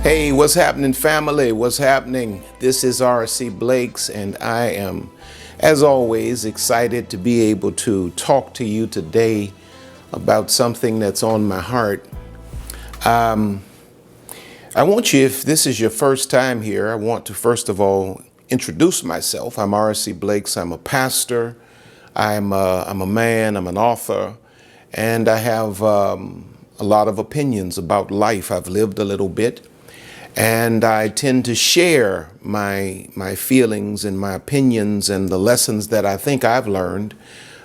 Hey, what's happening, family? What's happening? This is RC Blakes, and I am, as always, excited to be able to talk to you today about something that's on my heart. I want you, if this is your first time here, I want to first of all introduce myself. I'm RC Blakes. I'm a pastor. I'm a man. I'm an author, and I have a lot of opinions about life. I've lived a little bit. And I tend to share my feelings and my opinions and the lessons that I think I've learned.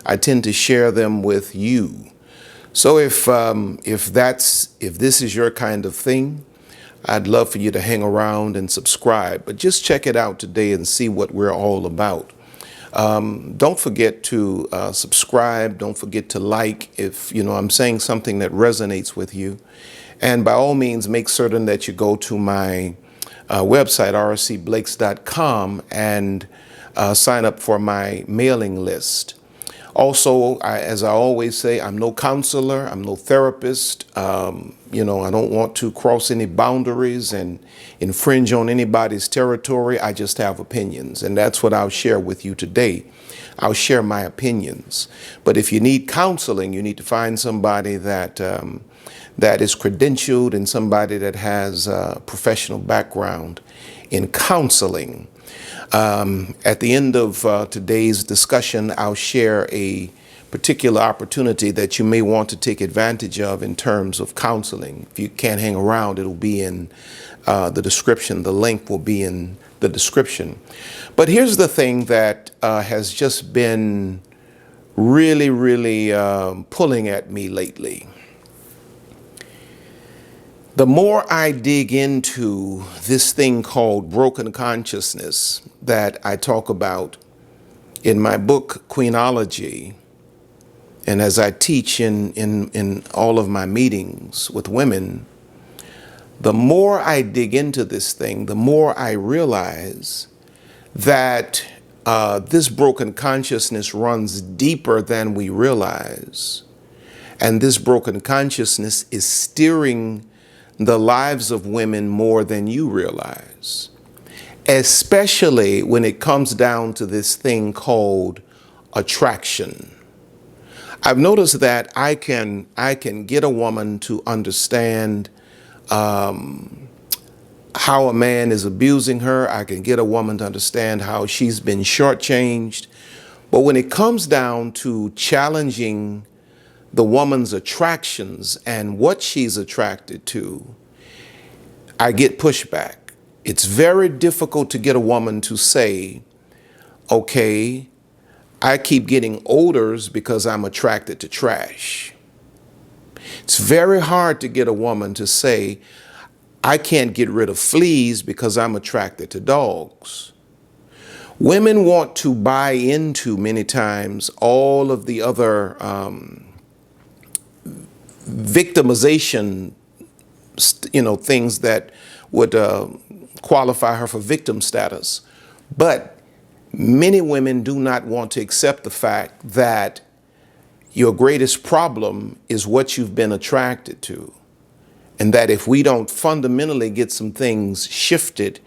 I tend to share them with you. So if this is your kind of thing, I'd love for you to hang around and subscribe. But just check it out today and see what we're all about. Don't forget to subscribe. Don't forget to like if I'm saying something that resonates with you. And by all means, make certain that you go to my website, rcblakes.com, and sign up for my mailing list. Also, as I always say, I'm no counselor. I'm no therapist. I don't want to cross any boundaries and infringe on anybody's territory. I just have opinions, and that's what I'll share with you today. I'll share my opinions. But if you need counseling, you need to find somebody that is credentialed and somebody that has a professional background in counseling. At the end of today's discussion, I'll share a particular opportunity that you may want to take advantage of in terms of counseling. If you can't hang around, it'll be in the description. The link will be in the description. But here's the thing that has just been really pulling at me lately. The more I dig into this thing called broken consciousness that I talk about in my book, Queenology, and as I teach in all of my meetings with women, the more I dig into this thing, the more I realize that this broken consciousness runs deeper than we realize. And this broken consciousness is steering the lives of women more than you realize, especially when it comes down to this thing called attraction. I've noticed that I can get a woman to understand how a man is abusing her. I can get a woman to understand how she's been shortchanged. But when it comes down to challenging the woman's attractions and what she's attracted to, I get pushback. It's very difficult to get a woman to say, okay, I keep getting odors because I'm attracted to trash. It's very hard to get a woman to say, I can't get rid of fleas because I'm attracted to dogs. Women want to buy into, many times, all of the other victimization, things that would qualify her for victim status. But many women do not want to accept the fact that your greatest problem is what you've been attracted to. And that if we don't fundamentally get some things shifted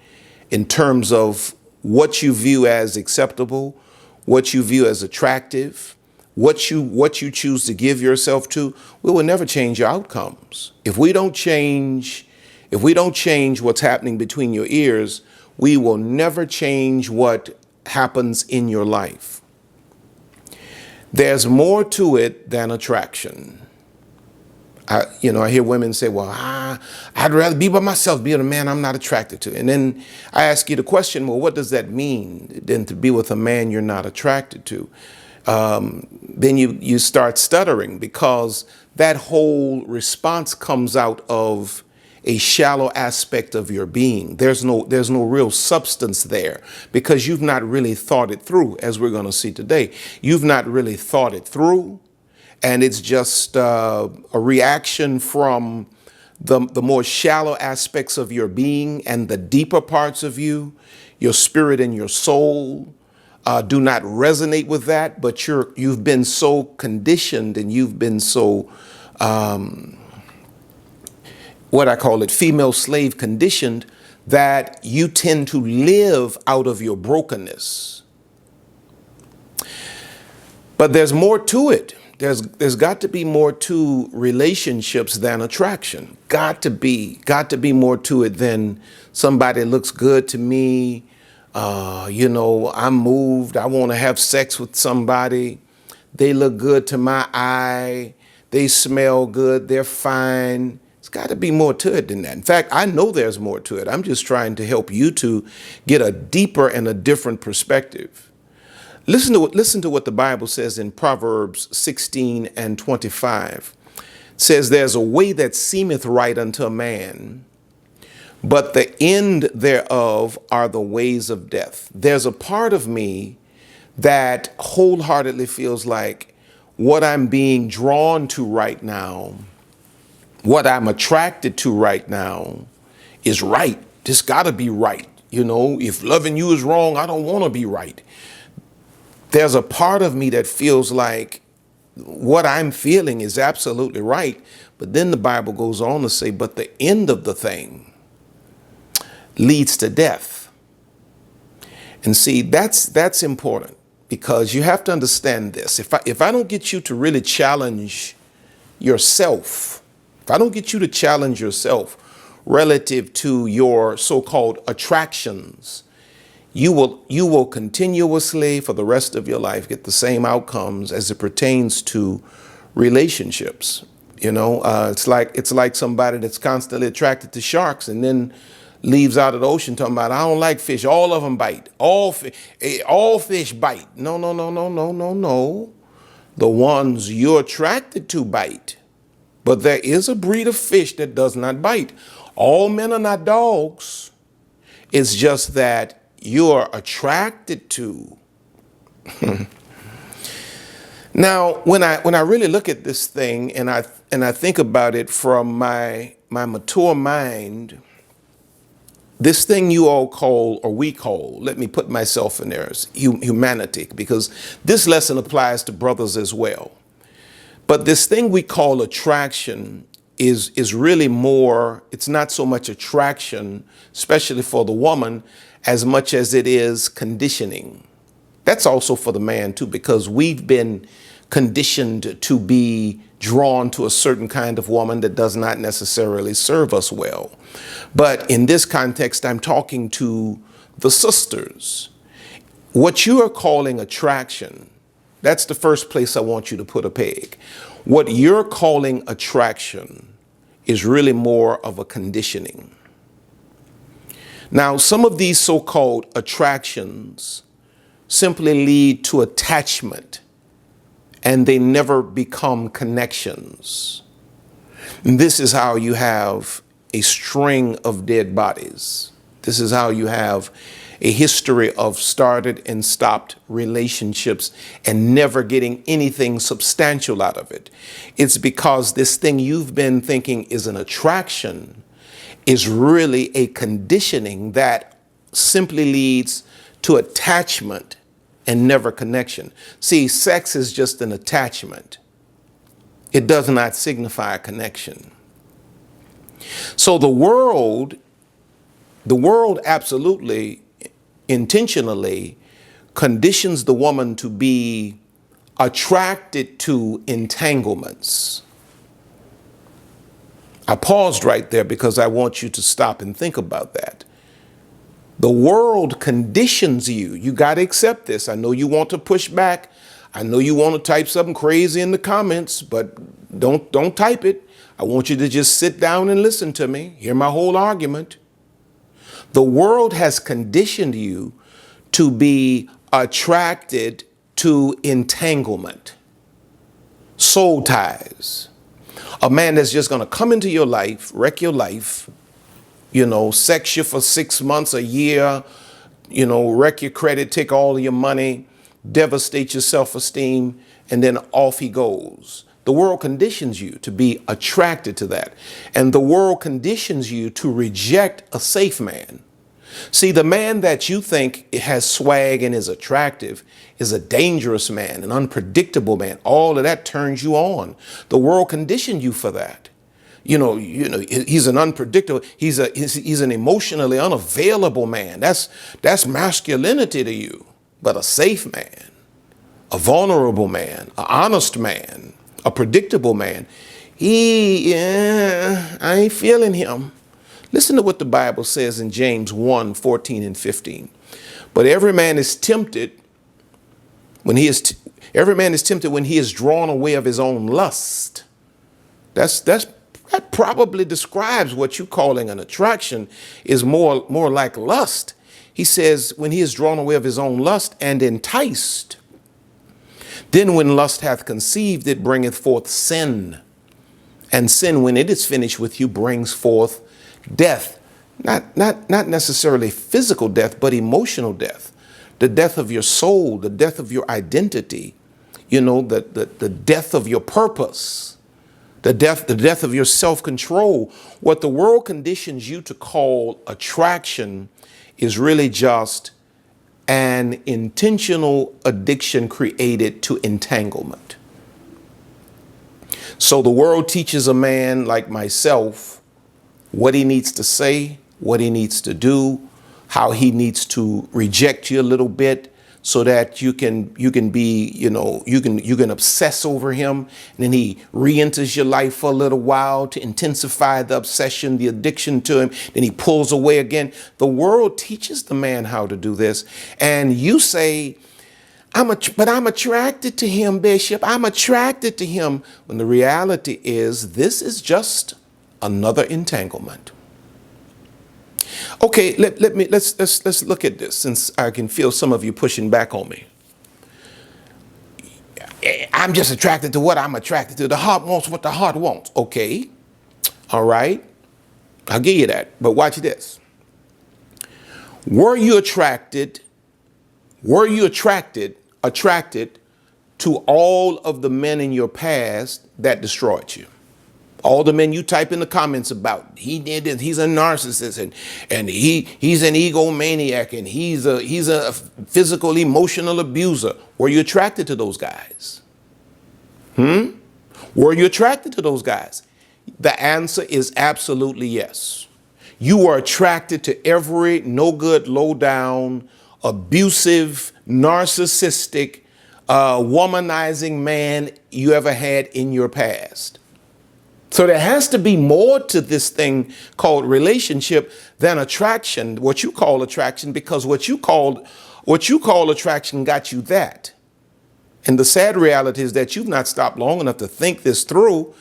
in terms of what you view as acceptable, what you view as attractive, what you choose to give yourself to, we will never change your outcomes. If we don't change what's happening between your ears, we will never change what happens in your life. There's more to it than attraction. I hear women say, well, I'd rather be by myself, be with a man I'm not attracted to. And then I ask you the question, well, what does that mean than to be with a man you're not attracted to? Then you start stuttering, because that whole response comes out of a shallow aspect of your being. There's no real substance there, because you've not really thought it through, as we're going to see today. You've not really thought it through, and it's just a reaction from the more shallow aspects of your being, and the deeper parts of you, your spirit and your soul, do not resonate with that. But you've been so conditioned, and you've been so what I call it, female slave conditioned, that you tend to live out of your brokenness. But there's more to it. There's got to be more to relationships than attraction. Got to be more to it than somebody looks good to me. I'm moved. I want to have sex with somebody. They look good to my eye. They smell good. They're fine. It's got to be more to it than that. In fact, I know there's more to it. I'm just trying to help you to get a deeper and a different perspective. Listen to what the Bible says in Proverbs 16 and 25. It says, there's a way that seemeth right unto a man, but the end thereof are the ways of death. There's a part of me that wholeheartedly feels like what I'm being drawn to right now, what I'm attracted to right now is right. This gotta be right. If loving you is wrong, I don't want to be right. There's a part of me that feels like what I'm feeling is absolutely right. But then the Bible goes on to say, but the end of the thing leads to death. And see, that's important, because you have to understand this. If I don't get you to really challenge yourself, if I don't get you to challenge yourself relative to your so-called attractions, you will continuously for the rest of your life get the same outcomes as it pertains to relationships. It's like somebody that's constantly attracted to sharks and then leaves out of the ocean talking about, I don't like fish. All of them bite. All fish bite. No. The ones you're attracted to bite. But there is a breed of fish that does not bite. All men are not dogs. It's just that you're attracted to. Now, when I really look at this thing and I think about it from my mature mind, this thing you all call, or we call, let me put myself in there, humanity, because this lesson applies to brothers as well. But this thing we call attraction is really more, it's not so much attraction, especially for the woman, as much as it is conditioning. That's also for the man too, because we've been conditioned to be drawn to a certain kind of woman that does not necessarily serve us well. But in this context, I'm talking to the sisters. What you are calling attraction, that's the first place I want you to put a peg. What you're calling attraction is really more of a conditioning. Now, some of these so-called attractions simply lead to attachment, and they never become connections. And this is how you have a string of dead bodies. This is how you have a history of started and stopped relationships and never getting anything substantial out of it. It's because this thing you've been thinking is an attraction is really a conditioning that simply leads to attachment and never connection. See, sex is just an attachment. It does not signify a connection. So the world absolutely, intentionally conditions the woman to be attracted to entanglements. I paused right there because I want you to stop and think about that. The world conditions you. You got to accept this. I know you want to push back. I know you want to type something crazy in the comments, but don't type it. I want you to just sit down and listen to me. Hear my whole argument. The world has conditioned you to be attracted to entanglement, soul ties. A man that's just going to come into your life, wreck your life, sex you for 6 months, a year, wreck your credit, take all of your money, devastate your self-esteem, and then off he goes. The world conditions you to be attracted to that. And the world conditions you to reject a safe man. See, the man that you think has swag and is attractive is a dangerous man, an unpredictable man. All of that turns you on. The world conditioned you for that. he's an unpredictable, he's an emotionally unavailable man. That's masculinity to you. But a safe man, a vulnerable man, an honest man, a predictable man, I ain't feeling him. Listen to what the Bible says in James 1:14 and 15. But every man is tempted when he is drawn away of his own lust. That probably describes what you're calling an attraction is more like lust. He says, when he is drawn away of his own lust and enticed, then when lust hath conceived, it bringeth forth sin. And sin, when it is finished with you, brings forth death. Not necessarily physical death, but emotional death. The death of your soul, the death of your identity, the death of your purpose, the death of your self-control. What the world conditions you to call attraction is really just an intentional addiction created to entanglement. So the world teaches a man like myself what he needs to say, what he needs to do, how he needs to reject you a little bit so that you can obsess over him. And then he re-enters your life for a little while to intensify the obsession, the addiction to him. Then he pulls away again. The world teaches the man how to do this. And you say, but I'm attracted to him, Bishop. I'm attracted to him. When the reality is, this is just another entanglement. Okay, let's look at this, since I can feel some of you pushing back on me. I'm just attracted to what I'm attracted to. The heart wants what the heart wants. Okay, all right, I'll give you that. But watch this. Were you attracted to all of the men in your past that destroyed you? All the men you type in the comments about, he did this, he's a narcissist, and he's an egomaniac, and he's a physical, emotional abuser. Were you attracted to those guys? Were you attracted to those guys? The answer is absolutely yes. You are attracted to every no good, low down, abusive, narcissistic, womanizing man you ever had in your past. So there has to be more to this thing called relationship than attraction, what you call attraction, because what you call attraction got you that. And the sad reality is that you've not stopped long enough to think this through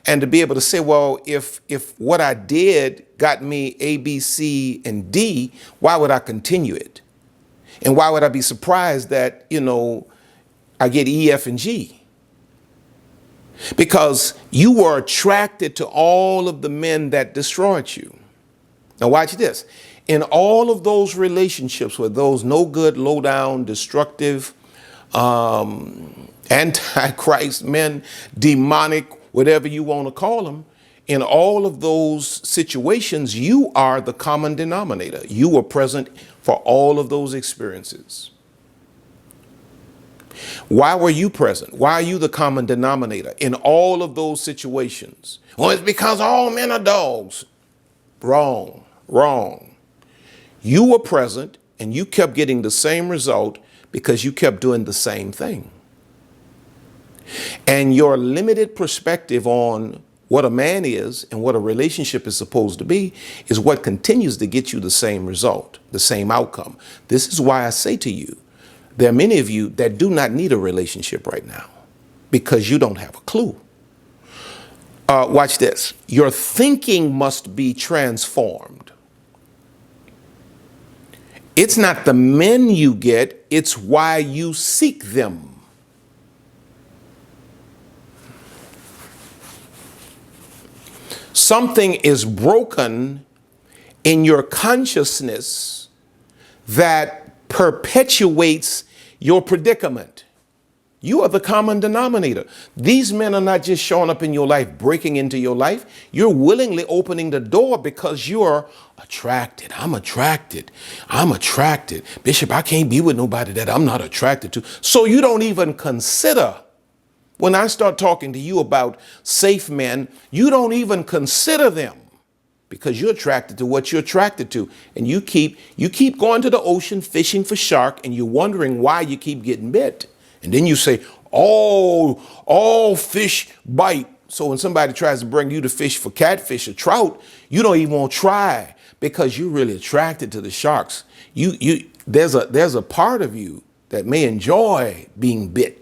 and to be able to say, well, if what I did got me A, B, C, and D, why would I continue it? And why would I be surprised that, I get E, F, and G? Because you were attracted to all of the men that destroyed you. Now watch this. In all of those relationships with those no good, low down, destructive, antichrist men, demonic, whatever you want to call them, in all of those situations, you are the common denominator. You were present for all of those experiences. Why were you present? Why are you the common denominator in all of those situations? Well, it's because all men are dogs. Wrong, wrong. You were present and you kept getting the same result because you kept doing the same thing. And your limited perspective on what a man is and what a relationship is supposed to be is what continues to get you the same result, the same outcome. This is why I say to you, there are many of you that do not need a relationship right now because you don't have a clue. Watch this. Your thinking must be transformed. It's not the men you get, it's why you seek them. Something is broken in your consciousness that perpetuates your predicament. You are the common denominator. These men are not just showing up in your life, breaking into your life. You're willingly opening the door because you're attracted. I'm attracted. I'm attracted. Bishop, I can't be with nobody that I'm not attracted to. So you don't even consider When I start talking to you about safe men, you don't even consider them because you're attracted to what you're attracted to. And you keep going to the ocean fishing for shark, and you're wondering why you keep getting bit. And then you say, oh, all fish bite. So when somebody tries to bring you to fish for catfish or trout, you don't even want to try because you're really attracted to the sharks. There's a part of you that may enjoy being bit.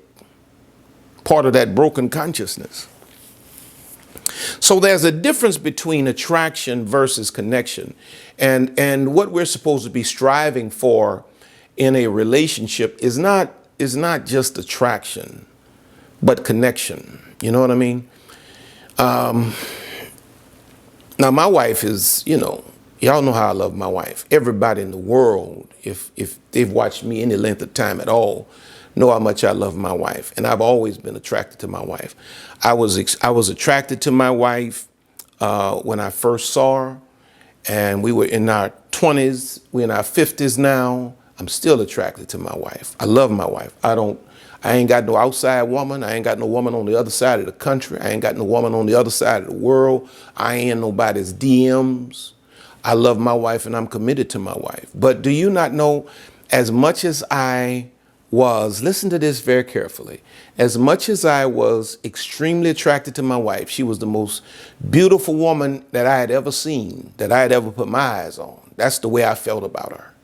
Part of that broken consciousness. So there's a difference between attraction versus connection. And what we're supposed to be striving for in a relationship is not just attraction, but connection. You know what I mean? Now my wife is, y'all know how I love my wife. Everybody in the world, if they've watched me any length of time at all, know how much I love my wife. And I've always been attracted to my wife. I was attracted to my wife when I first saw her, and we were in our 20s. We're in our 50s now. I'm still attracted to my wife. I love my wife. I ain't got no outside woman. I ain't got no woman on the other side of the country. I ain't got no woman on the other side of the world. I ain't in nobody's DMs. I love my wife and I'm committed to my wife. But do you not know, as much as I was, listen to this very carefully, as much as I was extremely attracted to my wife, she was the most beautiful woman that I had ever seen, that I had ever put my eyes on. That's the way I felt about her.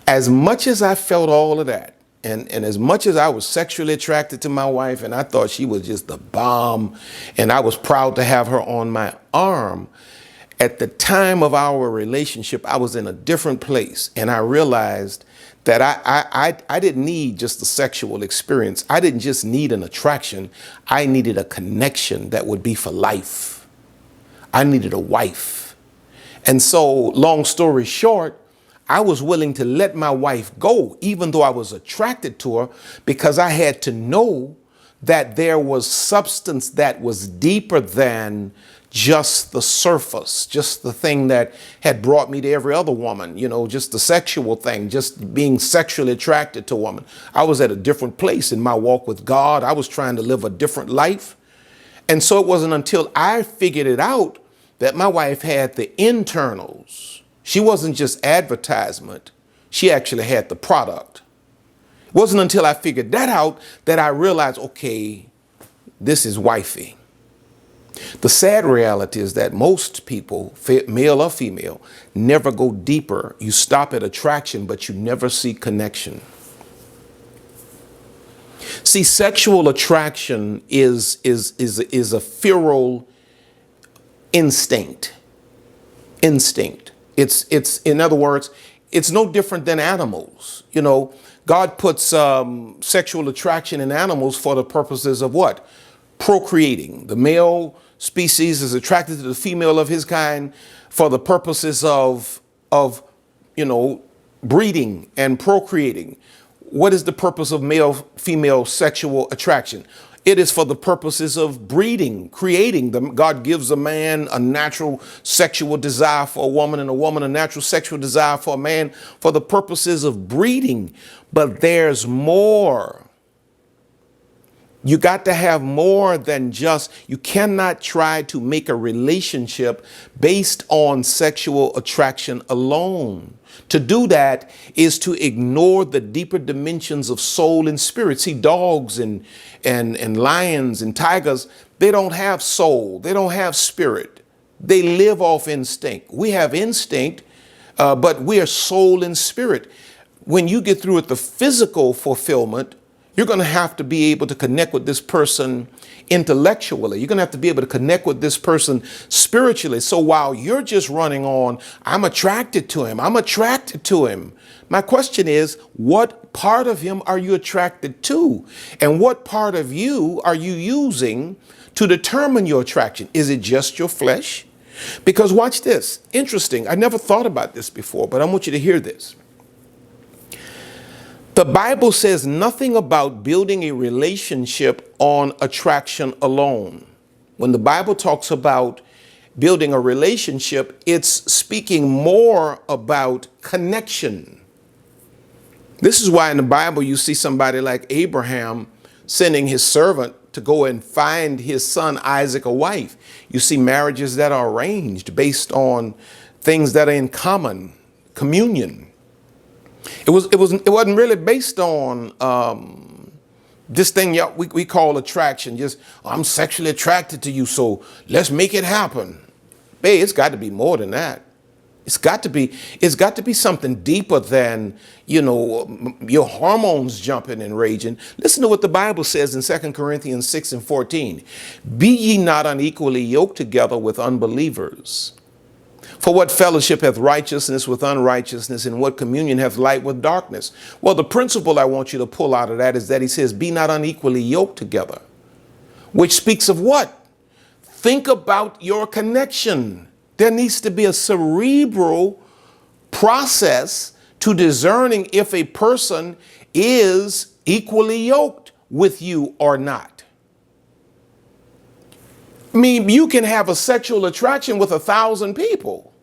As much as I felt all of that, and as much as I was sexually attracted to my wife, and I thought she was just the bomb, and I was proud to have her on my arm, at the time of our relationship, I was in a different place, and I realized that I didn't need just a sexual experience. I didn't just need an attraction. I needed a connection that would be for life. I needed a wife. And so, long story short, I was willing to let my wife go, even though I was attracted to her, because I had to know that there was substance that was deeper than just the surface, just the thing that had brought me to every other woman, just the sexual thing, just being sexually attracted to a woman. I was at a different place in my walk with God. I was trying to live a different life. And so it wasn't until I figured it out that my wife had the internals. She wasn't just advertisement. She actually had the product. It wasn't until I figured that out that I realized, okay, this is wifey. The sad reality is that most people, male or female, never go deeper. You stop at attraction, but you never see connection. See, sexual attraction is a feral instinct. It's in other words, it's no different than animals. God puts sexual attraction in animals for the purposes of what? Procreating. The male species is attracted to the female of his kind for the purposes of breeding and procreating. What is the purpose of male-female sexual attraction? It is for the purposes of breeding, creating. God gives a man a natural sexual desire for a woman, and a woman a natural sexual desire for a man, for the purposes of breeding. But there's more. You got to have more than just, you cannot try to make a relationship based on sexual attraction alone. To do that is to ignore the deeper dimensions of soul and spirit. See, dogs and lions and tigers, they don't have soul. They don't have spirit. They live off instinct. We have instinct, but we are soul and spirit. When you get through with the physical fulfillment, you're going to have to be able to connect with this person intellectually. You're going to have to be able to connect with this person spiritually. So while you're just running on, I'm attracted to him, I'm attracted to him. My question is, what part of him are you attracted to? And what part of you are you using to determine your attraction? Is it just your flesh? Because watch this. Interesting. I never thought about this before, but I want you to hear this. The Bible says nothing about building a relationship on attraction alone. When the Bible talks about building a relationship, it's speaking more about connection. This is why in the Bible you see somebody like Abraham sending his servant to go and find his son Isaac a wife. You see marriages that are arranged based on things that are in common, communion. It wasn't really based on this thing we call attraction. Just, I'm sexually attracted to you, so let's make it happen. Babe, it's got to be more than that. It's got to be something deeper than, your hormones jumping and raging. Listen to what the Bible says in 2 Corinthians 6:14. Be ye not unequally yoked together with unbelievers. For what fellowship hath righteousness with unrighteousness, and what communion hath light with darkness? Well, the principle I want you to pull out of that is that he says, be not unequally yoked together, which speaks of what? Think about your connection. There needs to be a cerebral process to discerning if a person is equally yoked with you or not. I mean, you can have a sexual attraction with 1,000 people.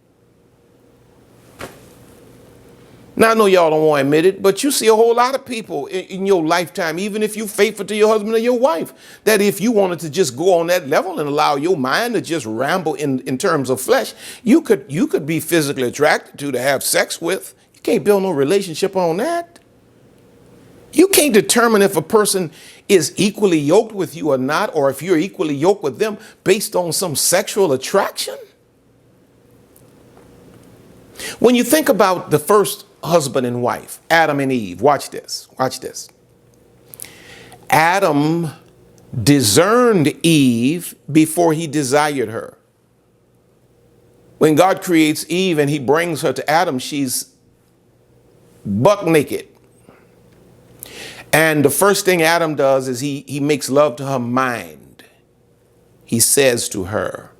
Now, I know y'all don't want to admit it, but you see a whole lot of people in your lifetime, even if you're faithful to your husband or your wife, that if you wanted to just go on that level and allow your mind to just ramble in terms of flesh, you could be physically attracted to have sex with. You can't build no relationship on that. You can't determine if a person is equally yoked with you or not, or if you're equally yoked with them based on some sexual attraction. When you think about the first husband and wife, Adam and Eve, watch this. Adam discerned Eve before he desired her. When God creates Eve and he brings her to Adam, she's buck naked. And the first thing Adam does is he makes love to her mind. He says to her,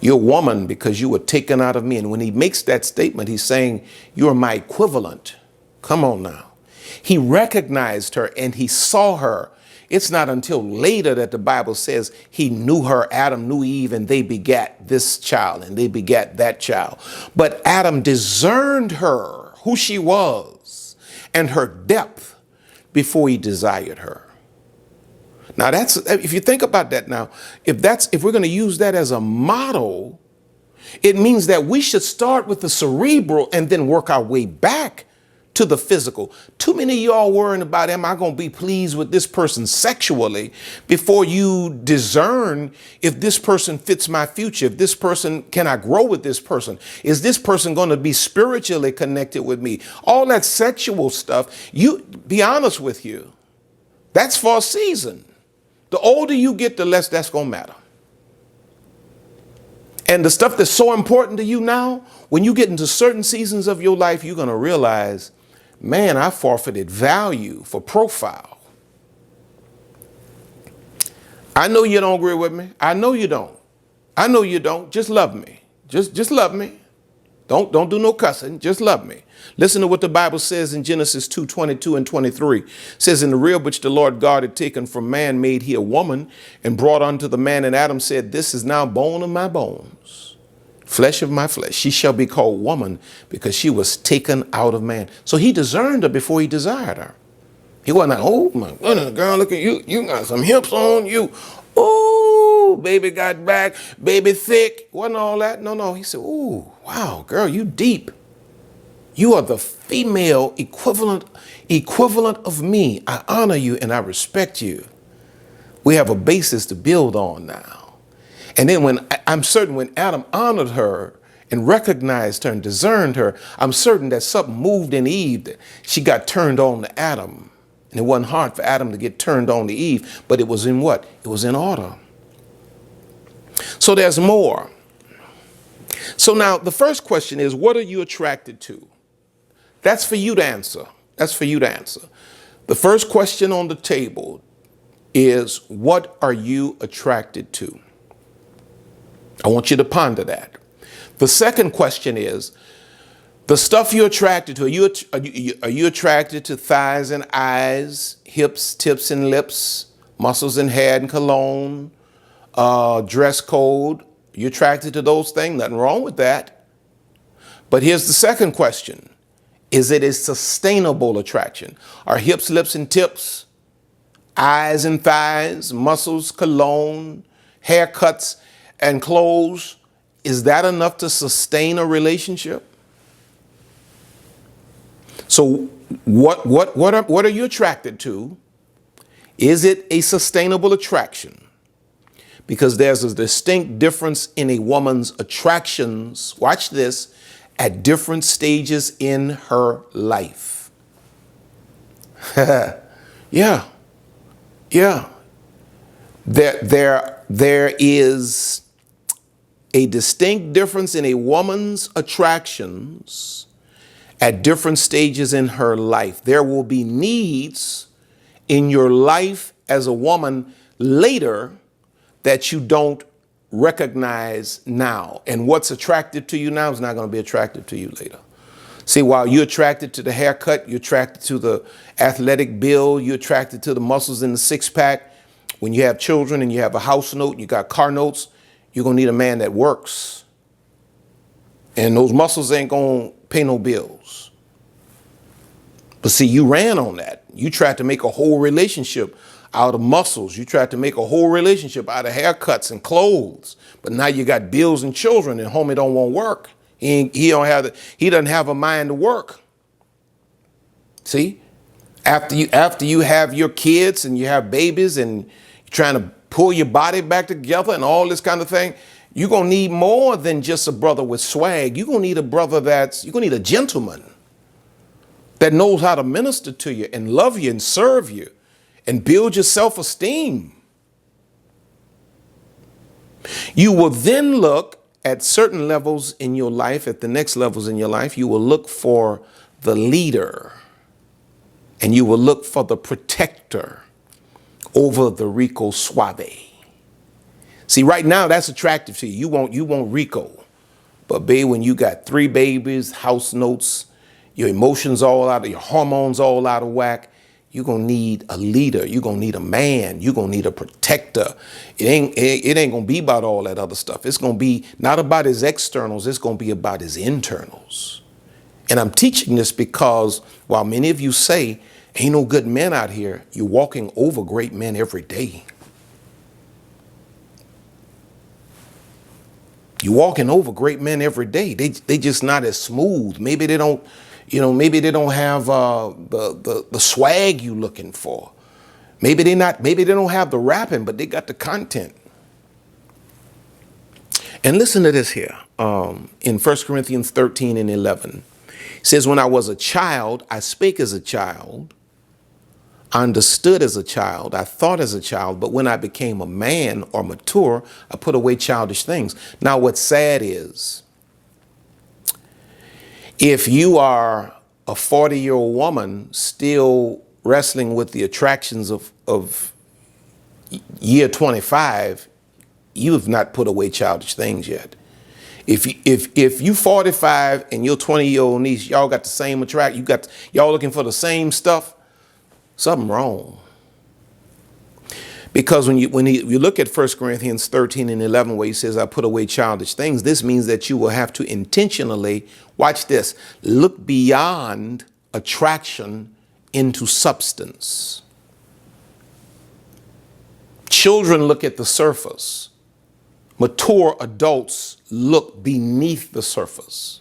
you're a woman because you were taken out of me. And when he makes that statement, he's saying, you're my equivalent. Come on now. He recognized her and he saw her. It's not until later that the Bible says he knew her, Adam knew Eve, and they begat this child and they begat that child. But Adam discerned her, who she was, and her depth before he desired her. Now that's, if you think about that now, if we're going to use that as a model, it means that we should start with the cerebral and then work our way back to the physical. Too many of y'all worrying about, am I going to be pleased with this person sexually before you discern if this person fits my future, if this person, can I grow with this person? Is this person going to be spiritually connected with me? All that sexual stuff, you be honest with you, that's for a season. The older you get, the less that's going to matter. And the stuff that's so important to you now, when you get into certain seasons of your life, you're going to realize, man, I forfeited value for profile. I know you don't agree with me. I know you don't. I know you don't. Just love me. Just love me. Don't do no cussing. Just love me. Listen to what the Bible says in Genesis 2:22 and 23. It says, in the rib which the Lord God had taken from man made he a woman and brought unto the man. And Adam said, this is now bone of my bones, flesh of my flesh. She shall be called woman because she was taken out of man. So he discerned her before he desired her. He wasn't like, oh my goodness, girl, look at you. You got some hips on you. Oh, baby got back, baby thick. Wasn't all that. No. He said, oh, wow, girl, you deep. You are the female equivalent of me. I honor you and I respect you. We have a basis to build on now. And then I'm certain when Adam honored her and recognized her and discerned her, I'm certain that something moved in Eve, that she got turned on to Adam. And it wasn't hard for Adam to get turned on to Eve, but it was in what? It was in order. So there's more. So now the first question is, what are you attracted to? That's for you to answer. That's for you to answer. The first question on the table is, what are you attracted to? I want you to ponder that. The second question is, the stuff you're attracted to, are you attracted to thighs and eyes, hips, tips and lips, muscles and hair and cologne, dress code? Are you attracted to those things? Nothing wrong with that. But here's the second question. Is it a sustainable attraction? Are hips, lips, and tips eyes and thighs, muscles, cologne, haircuts, and clothes. Is that enough to sustain a relationship? So what are you attracted to? Is it a sustainable attraction? Because there's a distinct difference in a woman's attractions, watch this, at different stages in her life. Yeah. There is a distinct difference in a woman's attractions at different stages in her life. There will be needs in your life as a woman later that you don't recognize now. And what's attractive to you now is not going to be attractive to you later. See, while you're attracted to the haircut, you're attracted to the athletic build, you're attracted to the muscles in the six pack. When you have children and you have a house note, you got car notes, you're going to need a man that works. And those muscles ain't going to pay no bills. But see, you ran on that. You tried to make a whole relationship out of muscles. You tried to make a whole relationship out of haircuts and clothes. But now you got bills and children, and homie don't want work. He doesn't have a mind to work. See, after you have your kids and you have babies and you're trying to pull your body back together and all this kind of thing, you're going to need more than just a brother with swag. You're going to need a brother you're going to need a gentleman that knows how to minister to you and love you and serve you and build your self-esteem. You will then look at certain levels in your life, at the next levels in your life, you will look for the leader and you will look for the protector over the Rico Suave. See, right now that's attractive to you. You want Rico. But babe, when you got 3 babies, house notes, your emotions all out of your hormones all out of whack, you're going to need a leader. You're going to need a man. You're going to need a protector. It ain't going to be about all that other stuff. It's going to be not about his externals. It's going to be about his internals. And I'm teaching this because while many of you say, ain't no good men out here, you're walking over great men every day. You're walking over great men every day. They just not as smooth. Maybe they don't, maybe they don't have the swag you looking for. Maybe they don't have the rapping, but they got the content. And listen to this here. In 1 Corinthians 13 and 11, it says, when I was a child, I spake as a child. I understood as a child, I thought as a child, but when I became a man or mature, I put away childish things. Now, what's sad is, if you are a 40-year-old woman still wrestling with the attractions of year 25, you have not put away childish things yet. If you 45 and your 20-year-old niece, y'all got the same y'all looking for the same stuff, something wrong. Because when you look at 1 Corinthians 13 and 11, where he says, I put away childish things, this means that you will have to intentionally, watch this, look beyond attraction into substance. Children look at the surface. Mature adults look beneath the surface.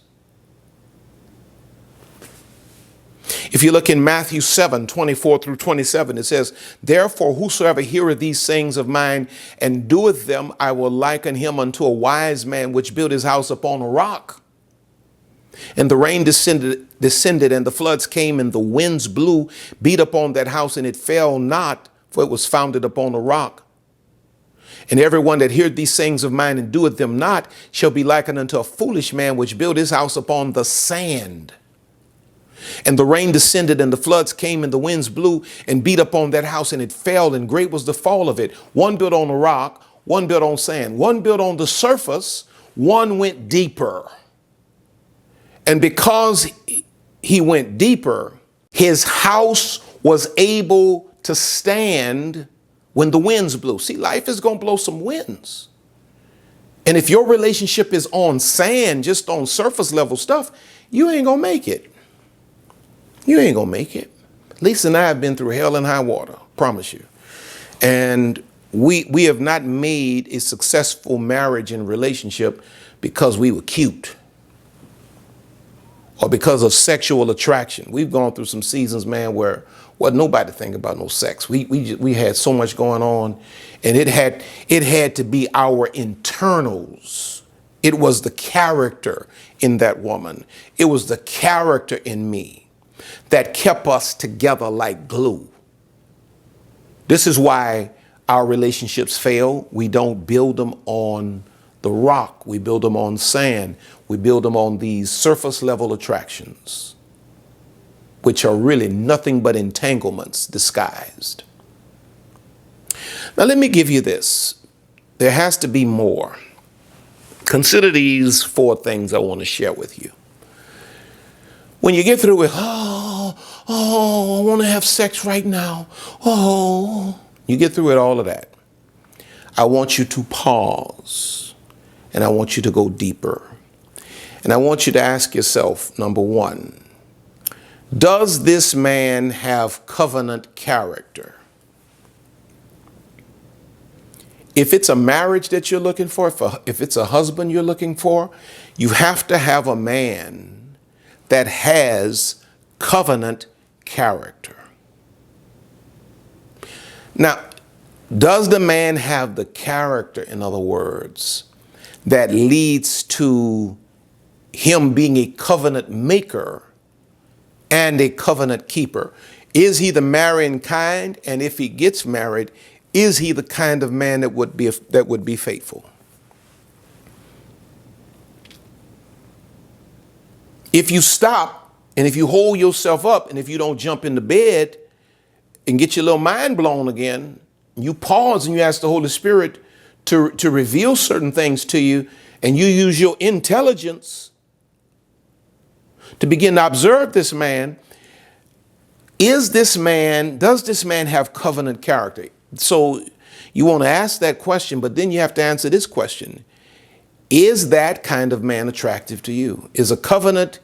If you look in Matthew 7, 24 through 27, it says, therefore, whosoever heareth these sayings of mine and doeth them, I will liken him unto a wise man which built his house upon a rock. And the rain descended, and the floods came, and the winds blew, beat upon that house, and it fell not, for it was founded upon a rock. And everyone that heareth these sayings of mine and doeth them not shall be likened unto a foolish man which built his house upon the sand. And the rain descended, and the floods came, and the winds blew and beat upon that house, and it fell, and great was the fall of it. One built on a rock, one built on sand, one built on the surface, one went deeper. And because he went deeper, his house was able to stand when the winds blew. See, life is going to blow some winds. And if your relationship is on sand, just on surface level stuff, you ain't going to make it. You ain't going to make it. Lisa and I have been through hell and high water, promise you. And we have not made a successful marriage and relationship because we were cute or because of sexual attraction. We've gone through some seasons, man, where nobody think about no sex. We had so much going on, and it had to be our internals. It was the character in that woman. It was the character in me that kept us together like glue. This is why our relationships fail. We don't build them on the rock. We build them on sand. We build them on these surface level attractions, which are really nothing but entanglements disguised. Now, let me give you this. There has to be more. Consider these 4 things I want to share with you. When you get through with, I want to have sex right now. You get through with all of that. I want you to pause, and I want you to go deeper. And I want you to ask yourself, number 1, does this man have covenant character? If it's a marriage that you're looking for, if it's a husband you're looking for, you have to have a man that has covenant character. Now, does the man have the character, in other words, that leads to him being a covenant maker and a covenant keeper? Is he the marrying kind? And if he gets married, is he the kind of man that would be faithful? If you stop and if you hold yourself up and if you don't jump into bed and get your little mind blown again, you pause and you ask the Holy Spirit to reveal certain things to you, and you use your intelligence to begin to observe this man. Does this man have covenant character? So you want to ask that question, but then you have to answer this question. Is that kind of man attractive to you? Is a covenant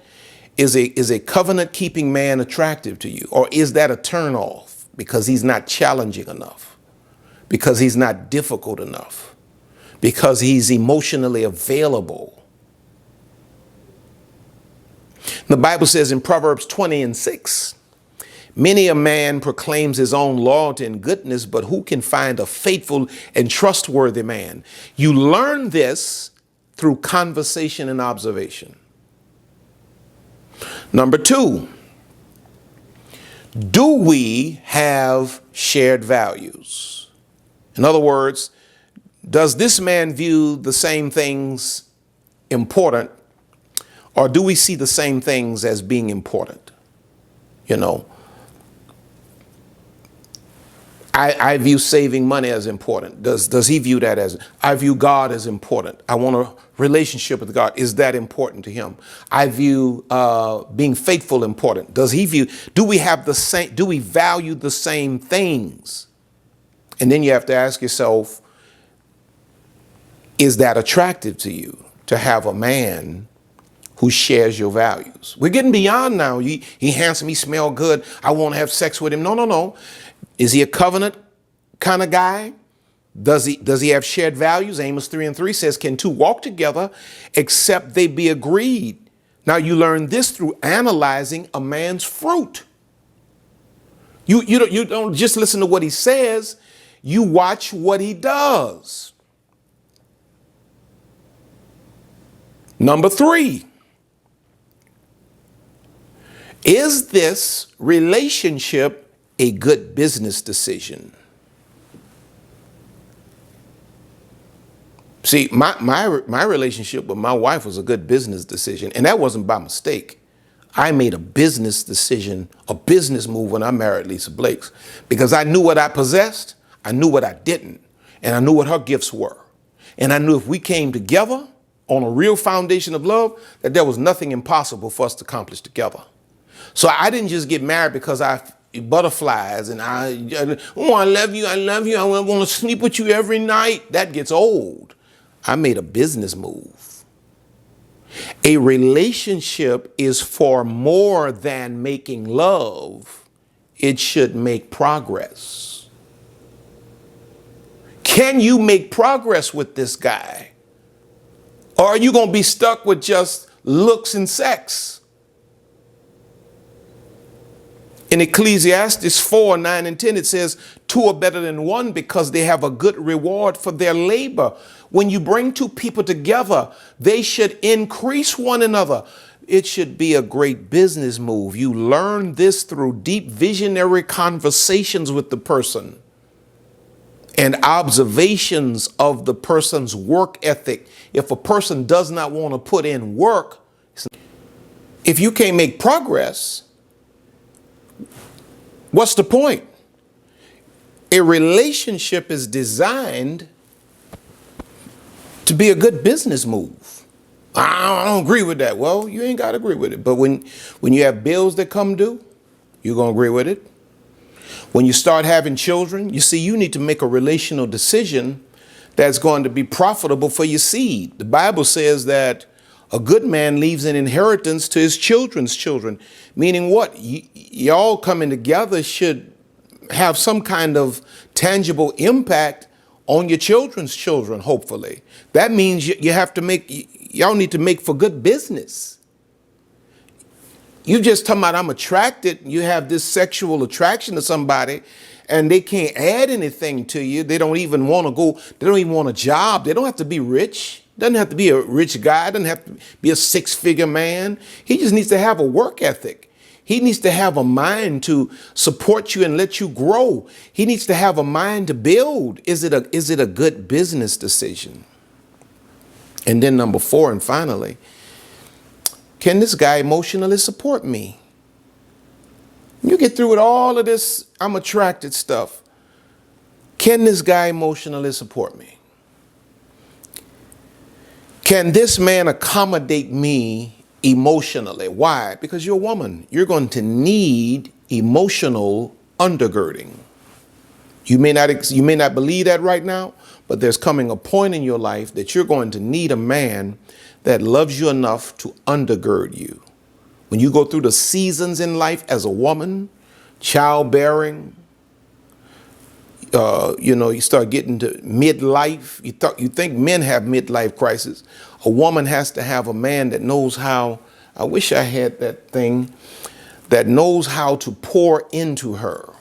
keeping man attractive to you? Or is that a turn off because he's not challenging enough? Because he's not difficult enough? Because he's emotionally available? The Bible says in Proverbs 20:6, many a man proclaims his own loyalty and goodness, but who can find a faithful and trustworthy man? You learn this through conversation and observation. Number 2, do we have shared values? In other words, does this man view the same things important, or do we see the same things as being important? You know, I view saving money as important. Does he view that as? I view God as important. I want a relationship with God. Is that important to him? I view being faithful important. Does he view? Do we have the same? Do we value the same things? And then you have to ask yourself, is that attractive to you, to have a man who shares your values? We're getting beyond now. He handsome, he smell good, I want to have sex with him. No. Is he a covenant kind of guy? Does he have shared values? Amos 3:3 says, can 2 walk together except they be agreed? Now you learn this through analyzing a man's fruit. You don't just listen to what he says, you watch what he does. Number 3, is this relationship a good business decision? See, my relationship with my wife was a good business decision, and that wasn't by mistake. I made a business decision, a business move when I married Lisa Blakes, because I knew what I possessed, I knew what I didn't, and I knew what her gifts were. And I knew if we came together on a real foundation of love, that there was nothing impossible for us to accomplish together. So I didn't just get married because I butterflies and I love you, I want to sleep with you every night. That gets old. I made a business move. A relationship is for more than making love. It should make progress. Can you make progress with this guy? Or are you going to be stuck with just looks and sex? In Ecclesiastes 4:9-10, it says, two are better than one because they have a good reward for their labor. When you bring two people together, they should increase one another. It should be a great business move. You learn this through deep visionary conversations with the person and observations of the person's work ethic. If a person does not want to put in work, if you can't make progress, what's the point? A relationship is designed to be a good business move. I don't agree with that. Well, you ain't got to agree with it. But when you have bills that come due, you're going to agree with it. When you start having children, you see, you need to make a relational decision that's going to be profitable for your seed. The Bible says that a good man leaves an inheritance to his children's children, meaning what? Y'all coming together should have some kind of tangible impact on your children's children, hopefully. That means you have to y'all need to make for good business. You just talking about I'm attracted, you have this sexual attraction to somebody and they can't add anything to you. They don't even want to go, they don't even want a job. They don't have to be rich. Doesn't have to be a rich guy, doesn't have to be a six-figure man. He just needs to have a work ethic. He needs to have a mind to support you and let you grow. He needs to have a mind to build. Is it a good business decision? And then number 4, and finally, can this guy emotionally support me? You get through with all of this I'm attracted stuff. Can this guy emotionally support me? Can this man accommodate me emotionally? Why? Because you're a woman. You're going to need emotional undergirding. You may not believe that right now, but there's coming a point in your life that you're going to need a man that loves you enough to undergird you. When you go through the seasons in life as a woman, childbearing, you start getting to midlife. You think men have midlife crisis. A woman has to have a man that knows how, I wish I had that thing, that knows how to pour into her.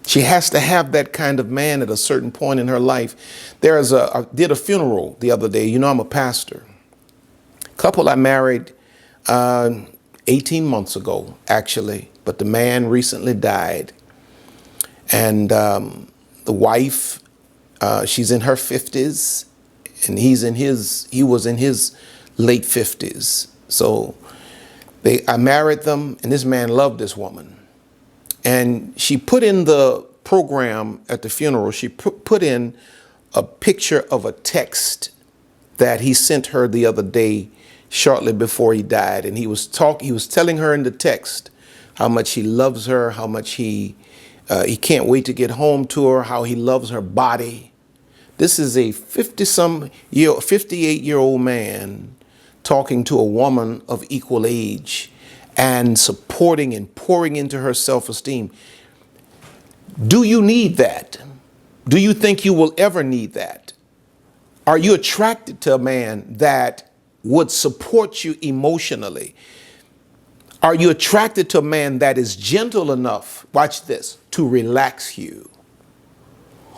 She has to have that kind of man at a certain point in her life. I did a funeral the other day. You know, I'm a pastor. Couple I married 18 months ago, actually, but the man recently died. And the wife, she's in her 50s, and he was in his late 50s. So I married them, and this man loved this woman. And she put in the program at the funeral, she put in a picture of a text that he sent her the other day, shortly before he died. And he was telling her in the text how much he loves her, how much he can't wait to get home to her, how he loves her body. This is a 58-year-old man talking to a woman of equal age and supporting and pouring into her self-esteem. Do you need that? Do you think you will ever need that? Are you attracted to a man that would support you emotionally? Are you attracted to a man that is gentle enough, watch this, to relax you?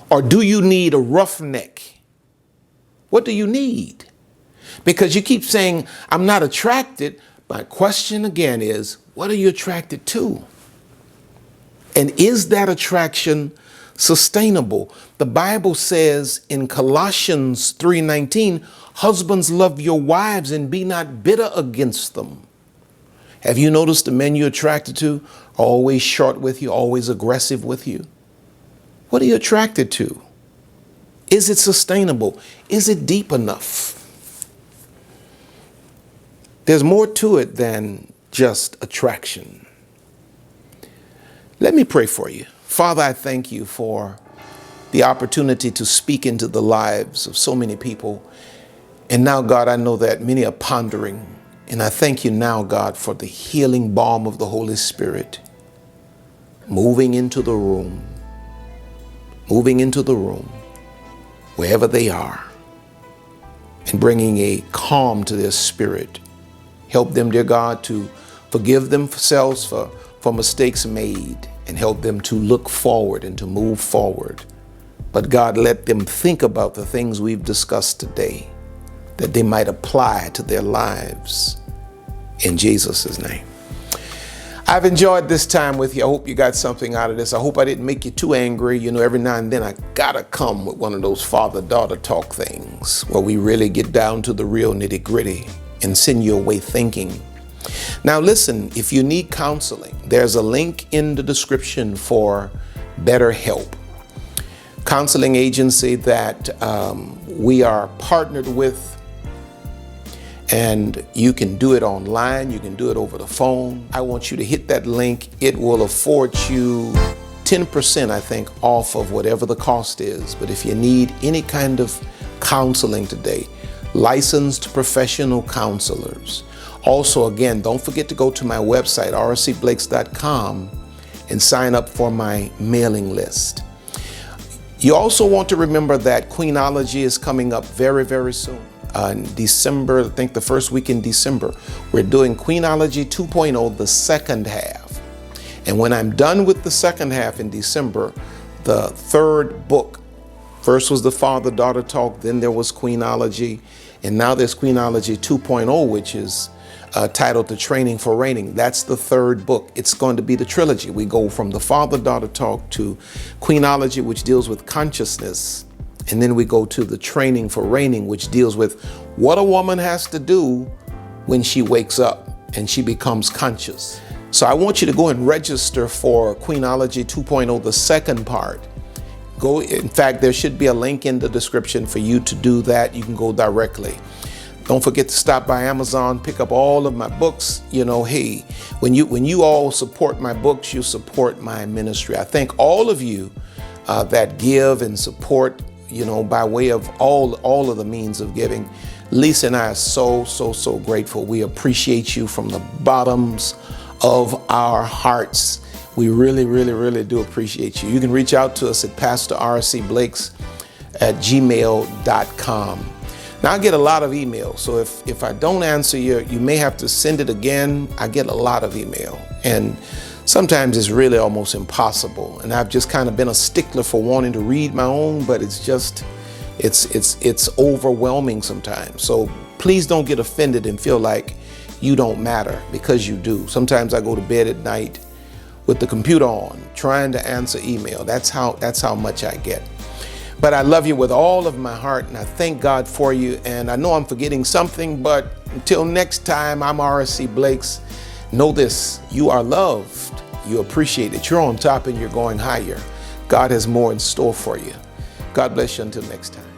Or do you need a roughneck? What do you need? Because you keep saying, I'm not attracted. My question again is, what are you attracted to? And is that attraction sustainable? The Bible says in Colossians 3:19, husbands, love your wives and be not bitter against them. Have you noticed the men you're attracted to are always short with you, always aggressive with you? What are you attracted to? Is it sustainable? Is it deep enough? There's more to it than just attraction. Let me pray for you. Father, I thank you for the opportunity to speak into the lives of so many people. And now, God, I know that many are pondering. And I thank you now, God, for the healing balm of the Holy Spirit moving into the room, moving into the room, wherever they are, and bringing a calm to their spirit. Help them, dear God, to forgive themselves for mistakes made, and help them to look forward and to move forward. But God, let them think about the things we've discussed today, that they might apply to their lives. In Jesus' name. I've enjoyed this time with you. I hope you got something out of this. I hope I didn't make you too angry. You know, every now and then I gotta come with one of those father-daughter talk things where we really get down to the real nitty-gritty and send you away thinking. Now listen, if you need counseling, there's a link in the description for BetterHelp, counseling agency that we are partnered with. And you can do it online, you can do it over the phone. I want you to hit that link. It will afford you 10%, I think, off of whatever the cost is. But if you need any kind of counseling today, licensed professional counselors. Also, again, don't forget to go to my website, rcblakes.com, and sign up for my mailing list. You also want to remember that Queenology is coming up very, very soon. In December, I think the first week in December, we're doing Queenology 2.0, the second half. And when I'm done with the second half in December, the third book, first was the father-daughter talk, then there was Queenology, and now there's Queenology 2.0, which is titled The Training for Reigning. That's the third book. It's going to be the trilogy. We go from the father-daughter talk to Queenology, which deals with consciousness. And then we go to the Training for Reigning, which deals with what a woman has to do when she wakes up and she becomes conscious. So I want you to go and register for Queenology 2.0, the second part. Go. In fact, there should be a link in the description for you to do that. You can go directly. Don't forget to stop by Amazon, pick up all of my books. You know, hey, when you all support my books, you support my ministry. I thank all of you that give and support, you know, by way of all of the means of giving. Lisa and I are so grateful. We appreciate you from the bottoms of our hearts. We really do appreciate you. You can reach out to us at pastorrcblakes@gmail.com. Now, I get a lot of emails, so if I don't answer you, you may have to send it again. I get a lot of email, and sometimes it's really almost impossible. And I've just kind of been a stickler for wanting to read my own, but it's just, it's overwhelming sometimes. So please don't get offended and feel like you don't matter, because you do. Sometimes I go to bed at night with the computer on, trying to answer email. That's how much I get. But I love you with all of my heart, and I thank God for you. And I know I'm forgetting something, but until next time, I'm R.C. Blakes. Know this, you are loved, you appreciate it, you're on top, and you're going higher. God has more in store for you. God bless you until next time.